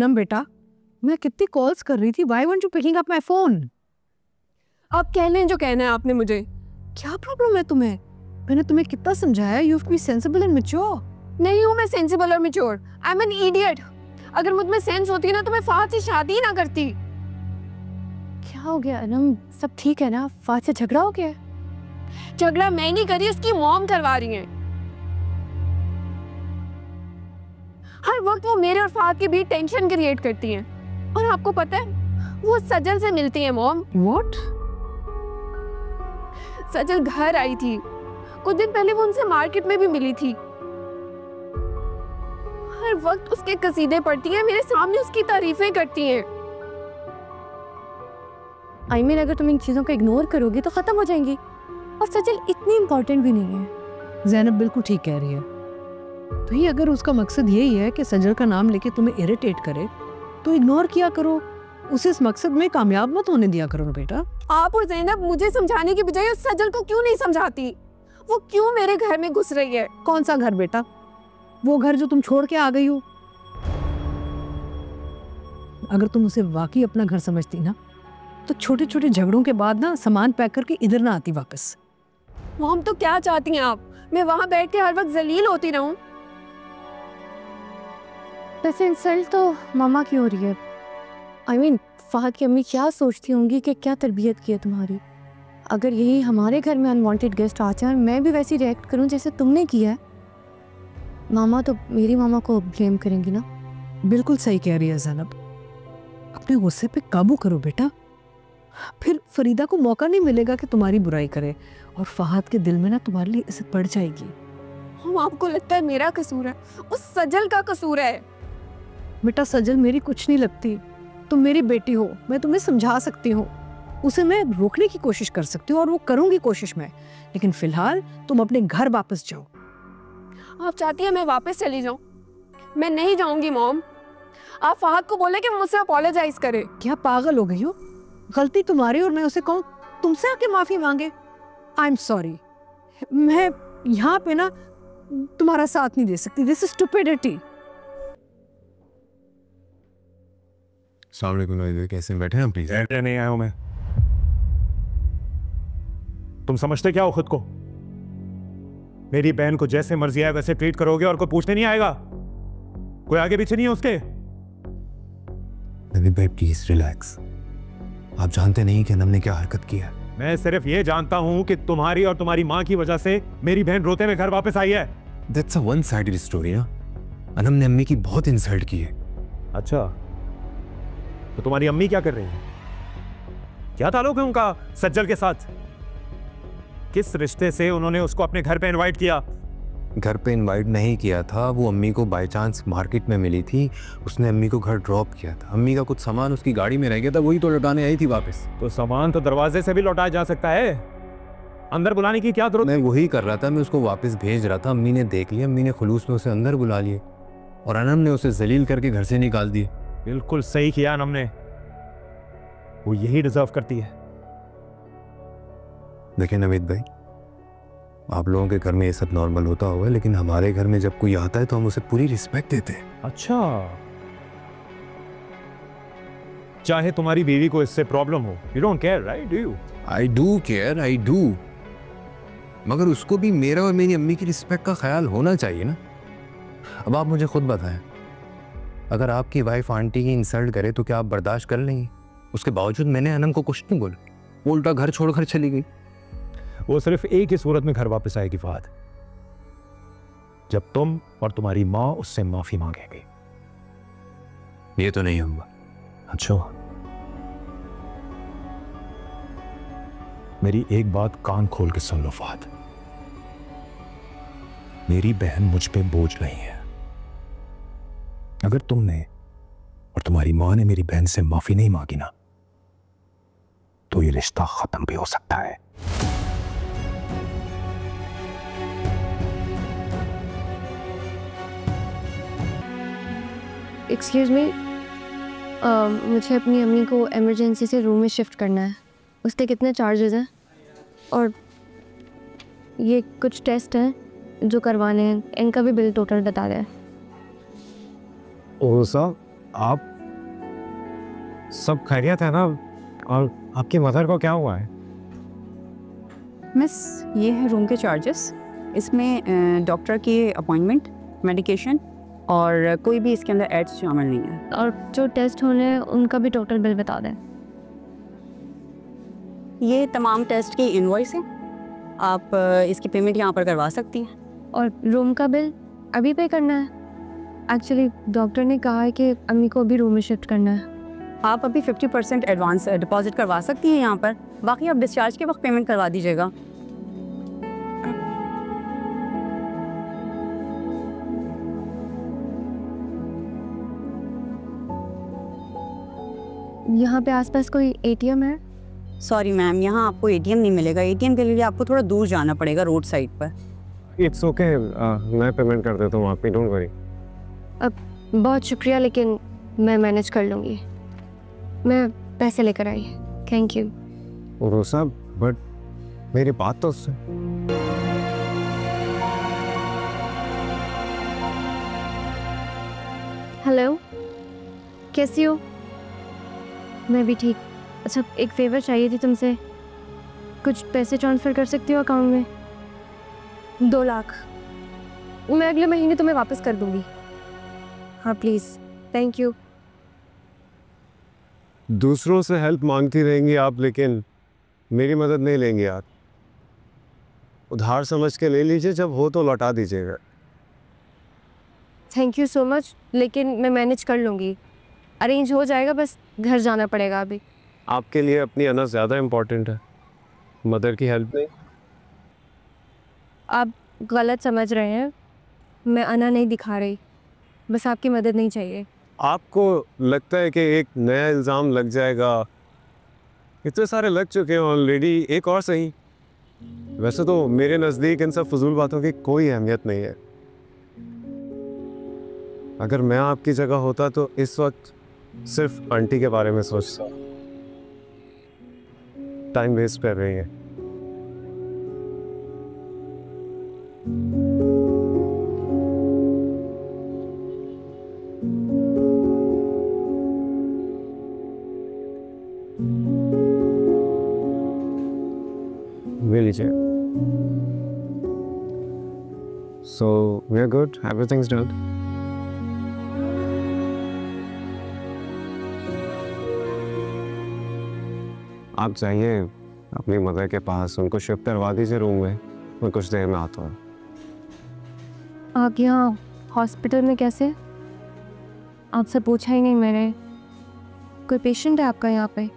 अनम बेटा, मैं कितनी कॉल्स कर रही थी, why won't you picking up my phone? आप कह लें जो कहना है आपने मुझे। क्या प्रॉब्लम है तुम्हें? मैंने तुम्हें कितना समझाया, you have to be sensible and mature. नहीं हूँ मैं सेंसिबल और mature, I am an idiot. अगर मुझ में सेंस होती ना तो मैं फहद से शादी ही ना करती। क्या हो गया अनम, सब ठीक है ना? फहद से झगड़ा हो गया? झगड़ा मैं नहीं करी, उसकी मॉम करवा रही है। हर वक्त वो मेरे और फहद के बीच टेंशन क्रिएट करती हैं। और आपको पता है वो सजल से मिलती है मॉम। व्हाट? सजल घर आई थी कुछ दिन पहले, वो उनसे मार्केट में भी मिली थी। हर वक्त उसके कसीदे पढ़ती हैं, मेरे सामने उसकी तारीफें करती हैं। आई मीन अगर तुम इन चीजों को इग्नोर करोगी तो खत्म हो जाएंगी। और सजल इतनी इंपॉर्टेंट भी नहीं है। ज़ैनब बिल्कुल ठीक कह रही है। तो ये अगर उसका मकसद यही है कि सजल का नाम लेके तुम्हें इरिटेट करे तो इग्नोर किया करो, उसे इस मकसद में कामयाब मत होने दिया करो ना बेटा। आप और ज़ैनब मुझे समझाने की बजाय उस सजल को क्यों नहीं समझाती? वो क्यों मेरे घर में घुस रही है? कौन सा घर बेटा? वो घर जो तुम छोड़ के आ गई हो। अगर तुम उसे वाकई अपना घर समझती ना तो छोटे छोटे झगड़ों के बाद ना सामान पैक करके इधर ना आती वापस। मॉम तो क्या चाहती हैं आप? मैं वहां बैठ के हर वक्त जलील होती रहूं? वैसे इंसल्ट तो मामा की हो रही है। आई मीन फहद की अम्मी क्या सोचती होंगी कि क्या तरबियत की है तुम्हारी। अगर यही हमारे घर में अनवांटेड गेस्ट आ जाए और मैं भी वैसे रिएक्ट करूं जैसे तुमने किया है, मामा तो मेरी मामा को ब्लेम करेंगी ना। बिल्कुल सही कह रही है ज़ैनब, अपने गुस्से पे काबू करो बेटा, फिर फरीदा को मौका नहीं मिलेगा कि तुम्हारी बुराई करे और फहद के दिल में ना तुम्हारे लिए इज्जत बढ़ जाएगी। हम आपको लगता है मेरा कसूर है? उस सजल का कसूर है। बेटा सजल मेरी कुछ नहीं लगती, तुम मेरी बेटी हो, मैं तुम्हें समझा सकती हूँ, उसे मैं रोकने की कोशिश कर सकती हूँ और वो करूंगी कोशिश में, लेकिन फिलहाल तुम अपने घर वापस जाओ। आप चाहती है मैं वापस चली जाऊं? मैं नहीं जाऊंगी मॉम। आप फहद को बोले कि मुझसे अपोलोजाइज करे। क्या पागल हो गई हो? गलती तुम्हारी और मैं उसे कहूँ तुमसे आके माफी मांगे? आई एम सॉरी, मैं यहाँ पे ना तुम्हारा साथ नहीं दे सकती। This is stupidity. अस्सलाम वालेकुम, कैसे बैठे हैं प्लीज? बैठने नहीं आया हूं मैं। तुम समझते क्या हो खुद को? मेरी बहन को जैसे मर्जी आए वैसे ट्रीट करोगे और कोई पूछने नहीं आएगा? कोई आगे पीछे नहीं है उसके? नवीद भाई प्लीज रिलैक्स, आप जानते नहीं कि अनम ने क्या हरकत की है। मैं सिर्फ ये जानता हूं कि तुम्हारी और तुम्हारी माँ की वजह से मेरी बहन रोते हुए घर वापस आई है। That's a one-sided story ना। अनम ने अम्मी की बहुत इंसल्ट की है। अच्छा, तो तुम्हारी अम्मी क्या कर रही है? क्या ताल्लुक है उनका सज्जल के साथ? किस रिश्ते से उन्होंने उसको अपने घर पे इनवाइट किया? घर पे इनवाइट नहीं किया था, वो अम्मी को बाय चांस मार्केट में मिली थी, उसने अम्मी को घर ड्रॉप किया था। अम्मी का कुछ सामान उसकी गाड़ी में रह गया था, वही तो लौटाने आई थी वापस। तो सामान तो दरवाजे से भी लौटाया जा सकता है, अंदर बुलाने की क्या जरूरत? मैं वही कर रहा था, मैं उसको वापस भेज रहा था, अम्मी ने देख लिया, अम्मी ने खुलूस में उसे अंदर बुला लिए और अनम ने उसे जलील करके घर से निकाल दिए। बिल्कुल सही किया अनम ने, वो यही डिजर्व करती है। देखिए नवीद भाई, आप लोगों के घर में ये सब नॉर्मल होता होगा, लेकिन हमारे घर में जब कोई आता है तो हम उसे पूरी रिस्पेक्ट देते हैं। अच्छा, चाहे तुम्हारी बीवी को इससे प्रॉब्लम हो, you don't care right? Do you? I do care, I do, मगर उसको भी मेरा और मेरी अम्मी की रिस्पेक्ट का ख्याल होना चाहिए ना। अब आप मुझे खुद बताएं, अगर आपकी वाइफ आंटी की इंसल्ट करे तो क्या आप बर्दाश्त कर लेंगे? उसके बावजूद मैंने अनम को कुछ नहीं बोला, वो उल्टा घर छोड़कर चली गई। वो सिर्फ एक ही सूरत में घर वापस आएगी फहद, जब तुम और तुम्हारी माँ उससे माफी मांगेंगे। ये तो नहीं होगा। अच्छा, मेरी एक बात कान खोल के सुन लो फहद, मेरी बहन मुझ पे बोझ नहीं है। अगर तुमने और तुम्हारी माँ ने मेरी बहन से माफी नहीं मांगी ना तो ये रिश्ता खत्म भी हो सकता है। एक्सक्यूज मी, मुझे अपनी अम्मी को इमरजेंसी से रूम में शिफ्ट करना है, उसके कितने चार्जेस हैं? और ये कुछ टेस्ट हैं जो करवाने हैं, इनका भी बिल टोटल बता दें। ओ साहब, आप सब खैरियत है ना? और आपकी मदर को क्या हुआ है? मिस, ये है रूम के चार्जेस। इसमें डॉक्टर की अपॉइंटमेंट, मेडिकेशन और कोई भी इसके अंदर एड्स शामिल नहीं है। और जो टेस्ट होने हैं उनका भी टोटल बिल बता दें। ये तमाम टेस्ट की इनवॉइस है, आप इसकी पेमेंट यहाँ पर करवा सकती हैं। और रूम का बिल अभी पे करना है? एक्चुअली डॉक्टर ने कहा है कि अम्मी को अभी रूम में शिफ्ट करना है। आप अभी 50% एडवांस डिपॉजिट करवा सकती हैं यहाँ पर, बाकी आप डिस्चार्ज के वक्त पेमेंट करवा दीजिएगा। यहाँ पे आसपास कोई एटीएम है? सॉरी मैम, यहाँ आपको एटीएम नहीं मिलेगा। एटीएम के लिए आपको थोड़ा दूर जाना पड़ेगा, रोड साइड पर। इट्स ओके, मैं पेमेंट कर देता हूँ आपकी, डोंट वरी। अब बहुत शुक्रिया, लेकिन मैं मैनेज कर लूँगी। मैं पैसे लेकर आई। Thank you. रोसा, बट मेरी बात तो उससे। हेलो, कैसी हो? मैं भी ठीक। अच्छा, एक फेवर चाहिए थी तुमसे। कुछ पैसे ट्रांसफ़र कर सकती हो अकाउंट में? 2 लाख। मैं अगले महीने तुम्हें वापस कर दूंगी। हाँ प्लीज़, थैंक यू। दूसरों से हेल्प मांगती रहेंगी आप, लेकिन मेरी मदद नहीं लेंगी आप। उधार समझ के ले लीजिए, जब हो तो लौटा दीजिएगा। थैंक यू सो मच, लेकिन मैं मैनेज कर लूँगी। अरेंज हो जाएगा, बस घर जाना पड़ेगा अभी। आपके लिए अपनी अना ज़्यादा इम्पोर्टेंट है, मदर की हेल्प नहीं। आप गलत समझ रहे हैं, मैं अना नहीं दिखा रही, बस आपकी मदद नहीं चाहिए। आपको लगता है कि एक नया इल्ज़ाम लग जाएगा? इतने सारे लग चुके हैं ऑलरेडी, एक और सही। वैसे तो मेरे नज़दीक इन सब फजूल बातों की कोई अहमियत नहीं है। अगर मैं आपकी जगह होता तो इस वक्त सिर्फ आंटी के बारे में सोचता। टाइम वेस्ट कर रही है। ले लीजिए। So we are good. Everything's done. आप जाइए अपनी मदर के पास, उनको शिफ्ट करवा दीजिए रूम में। मैं कुछ देर में आता हूँ। आप यहाँ हॉस्पिटल में कैसे? आपसे पूछा ही नहीं मैंने। कोई पेशेंट है आपका यहाँ पे?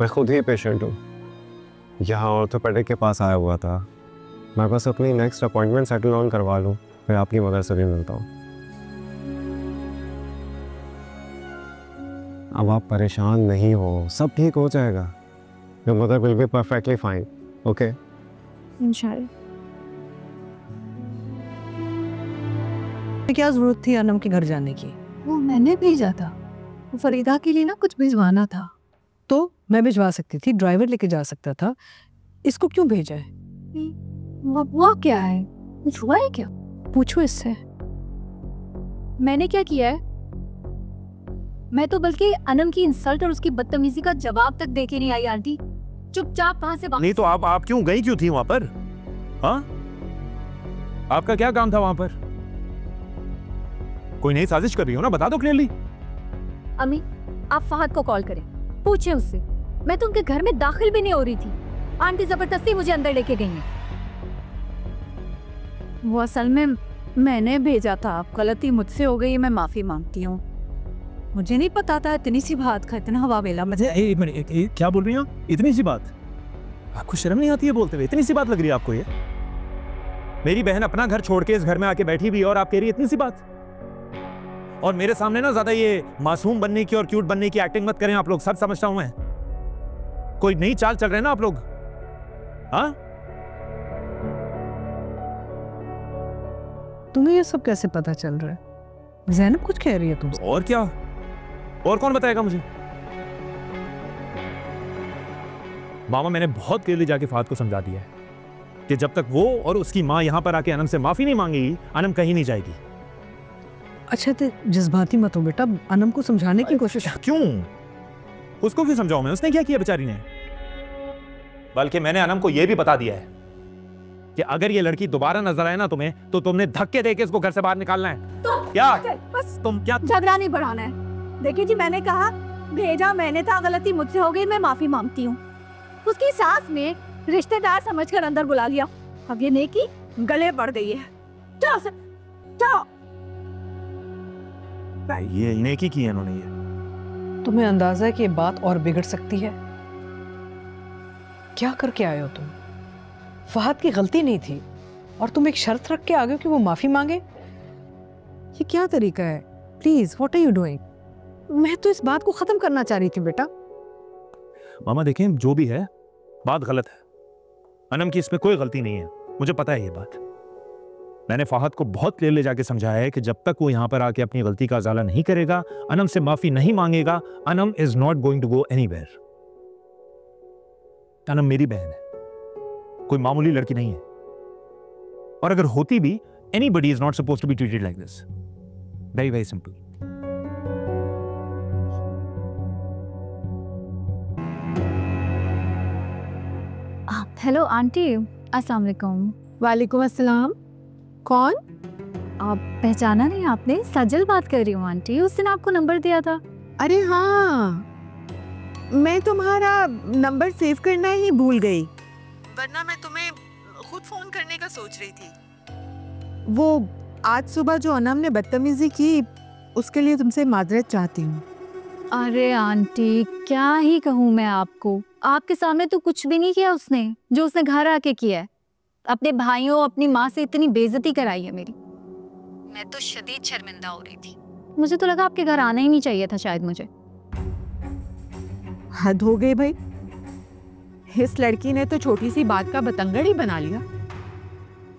मैं खुद ही पेशेंट हूँ, यहाँ ऑर्थोपेडिक के पास आया हुआ था। मैं बस अपनी नेक्स्ट अपॉइंटमेंट सेटल ऑन करवा लूँ, फिर आपकी मदर से भी मिलता हूँ। अब आप परेशान नहीं हो, सब ठीक हो जाएगा। Your mother will be perfectly fine, okay? इंशाल्लाह। क्या जरूरत थी अनम के घर जाने की? वो मैंने भेजा था, फरीदा के लिए ना कुछ भिजवाना था। तो मैं भिजवा सकती थी, ड्राइवर लेके जा सकता था। इसको क्यों भेजा है? वो क्या है? कुछ हुआ है क्या? पूछो इससे। मैंने क्या किया है? मैं तो बल्कि अनम की इंसल्ट और उसकी बदतमीजी का जवाब तक देके नहीं आई आंटी। चुपचाप वहां से नहीं तो आप क्यों गई क्यों थी वहां पर? हाँ, आपका क्या काम था वहां पर? कोई नई साजिश कर रही हो ना, बता दो क्लियरली। अम्मी, आप फहद को कॉल करें, पूछे उससे। मैं तो उनके घर में दाखिल भी नहीं हो रही थी, आंटी जबरदस्ती मुझे अंदर लेके गई हैं। वो असल में मैंने भेजा था, गलती मुझसे हो गई, मैं माफी मांगती हूँ। मुझे नहीं पता था इतनी सी बात का इतना हवावेला। मुझे एक मिनट, क्या बोल रही हो? इतनी सी बात? आपको शर्म नहीं आती है बोलते हुए? इतनी सी बात लग रही है आपको ये? मेरी बहन अपना घर छोड़ के इस घर में आके बैठी भी और आप कह रही है इतनी सी बात? और मेरे सामने ना ज्यादा ये मासूम बनने की और क्यूट बनने की एक्टिंग मत करें आप लोग, सब समझता हूं मैं। कोई नई चाल चल रहे हैं ना आप लोग? हाँ, तुम्हें ये सब कैसे पता चल रहा है? ज़ैनब कुछ कह रही है तुमसे? और क्या? और कौन बताएगा मुझे? मामा, मैंने बहुत क्लियरली जाके फहद को समझा दिया है कि जब तक वो और उसकी माँ यहाँ पर आके अनम से माफी नहीं मांगेगी, अनम कहीं नहीं जाएगी। अच्छा तो जज्बाती मत हो बेटा, अनम को समझाने की कोशिश। क्यों? उसको क्यों समझाऊं मैं? उसने क्या किया बेचारी ने? बल्कि मैंने अनम को यह भी बता दिया है कि अगर ये लड़की दोबारा नजर आए ना तुम्हें, तो तुमने धक्के देके इसको घर से बाहर निकालना है। क्या बस तुम क्या झगड़ा नहीं बढ़ाना है। देखिए जी, मैंने कहा भेजा मैंने था, गलती मुझसे हो गई, मैं माफी मांगती हूँ। उसकी सास ने रिश्तेदार समझकर अंदर बुला लिया, अब ये नेकी गले पड़ गई है। जाओ सर, जाओ। ये नेकी की है इन्होंने। ये तुम्हें अंदाजा है कि ये बात और बिगड़ सकती है? क्या करके आए हो तुम? फहद की गलती नहीं थी और तुम एक शर्त रख के आ गए हो कि वो माफी मांगे। ये क्या तरीका है? Please, what are you doing? मैं तो इस बात को खत्म करना चाह रही थी बेटा। मामा देखें, जो भी है बात गलत है। अनम की इसमें कोई गलती नहीं है, मुझे पता है ये बात। मैंने फहद को बहुत ले जाके समझाया है कि जब तक वो यहां पर आके अपनी गलती का इजाला नहीं करेगा, अनम से माफी नहीं मांगेगा, Anam is not going to go anywhere. Anam मेरी बहन है, कोई मामूली लड़की नहीं है। और अगर होती भी, anybody is not supposed to be treated like this. Very very simple. Hello aunty, अस्सलाम वालेकुम। वालेकुम अस्सलाम। कौन? आप पहचाना नहीं आपने? सजल बात कर रही हूँ आंटी, उस दिन आपको नंबर दिया था। अरे हाँ, मैं तुम्हारा नंबर सेव करना ही भूल गई, वरना मैं तुम्हें खुद फोन करने का सोच रही थी। वो आज सुबह जो अनम ने बदतमीजी की, उसके लिए तुमसे माजरत चाहती हूँ। अरे आंटी, क्या ही कहूँ मैं आपको, आपके सामने तो कुछ भी नहीं किया उसने, जो उसने घर आके किया है। अपने भाइयों, अपनी माँ से इतनी बेइज्जती कराई है मेरी। मैं तो शदीद शर्मिंदा हो रही थी। मुझे तो लगा आपके घर आना ही नहीं चाहिए था शायद मुझे। हद हो गई भाई, इस लड़की ने तो छोटी सी बात का बतंगड़ ही बना लिया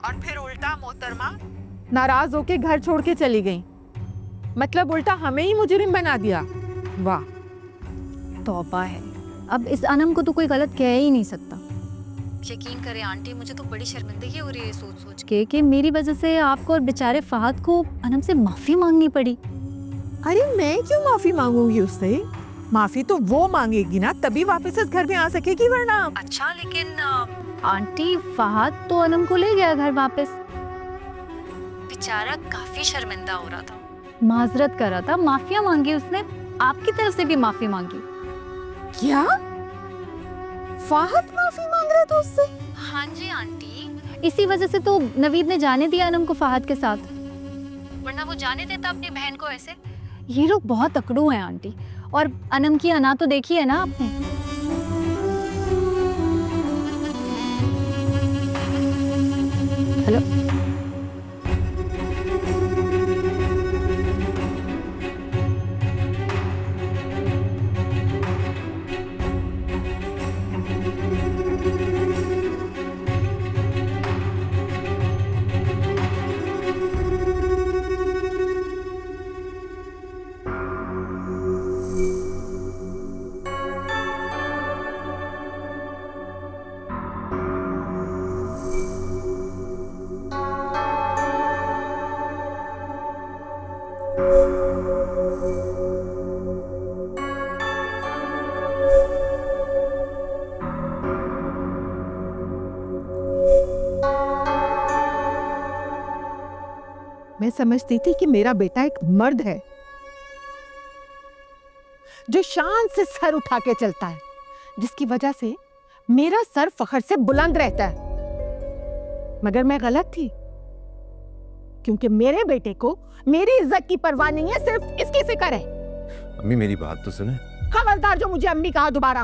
और फिर उल्टा मोहतरमा नाराज होके घर छोड़ के चली गई। मतलब उल्टा हमें ही मुजरिम बना दिया। वाह, तौबा है। अब इस अनम को तो कोई गलत कह ही नहीं सकता। यकीन करें आंटी, मुझे तो बड़ी शर्मिंदगी हो रही है सोच सोच के कि मेरी वजह से आपको और बेचारे फहद को अनम से माफी मांगनी पड़ी। अरे मैं क्यों माफी मांगूंगी उससे? माफी तो वो मांगेगी ना, तभी वापस इस घर में आ सकेगी, वरना। अच्छा, लेकिन आंटी फहद तो अनम को ले गया घर वापस। बेचारा काफी शर्मिंदा हो रहा था, माजरत कर रहा था, माफिया मांगी उसने, आपकी तरफ से भी माफी मांगी। क्या? फहद माफी मांग रहा था उससे? हाँ जी आंटी, इसी वजह से तो नवीद ने जाने दिया अनम को फहद के साथ, वरना वो जाने देता अपनी बहन को ऐसे। ये लोग बहुत अकड़ू हैं आंटी। और अनम की अना तो देखी है ना आपने। हेलो, मैं समझती थी कि मेरा बेटा एक मर्द है जो शान से सर उठा के चलता है, जिसकी वजह से मेरा सर फख्र से बुलंद रहता है। मगर मैं गलत थी, क्योंकि मेरे बेटे को मेरी इज्जत की परवाह नहीं है, सिर्फ इसकी फिक्र है। अम्मी मेरी बात तो सुने। खबरदार जो मुझे अम्मी कहा दोबारा,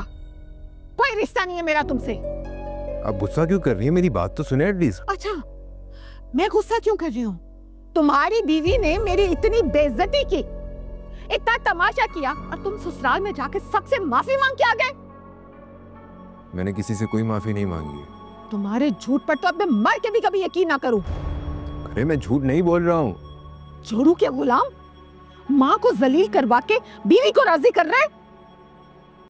कोई रिश्ता नहीं है मेरा तुमसे। आप गुस्सा क्यों कर रही है? मेरी बात तो सुने एटलीस्ट। अच्छा, मैं गुस्सा क्यों कर रही हूँ? तुम्हारी बीवी ने मेरी इतनी बेइज्जती की, इतना तमाशा किया, और तुम ससुराल में जाके सबसे माफी मांग के आ गए। मैंने किसी से कोई माफी नहीं मांगी। तुम्हारे झूठ पर तो अब मैं मर के भी कभी यकीन ना करूं। अरे मैं झूठ नहीं बोल रहा हूँ। जोरू के गुलाम माँ को जलील करवा के बीवी को राजी कर रहे हैं।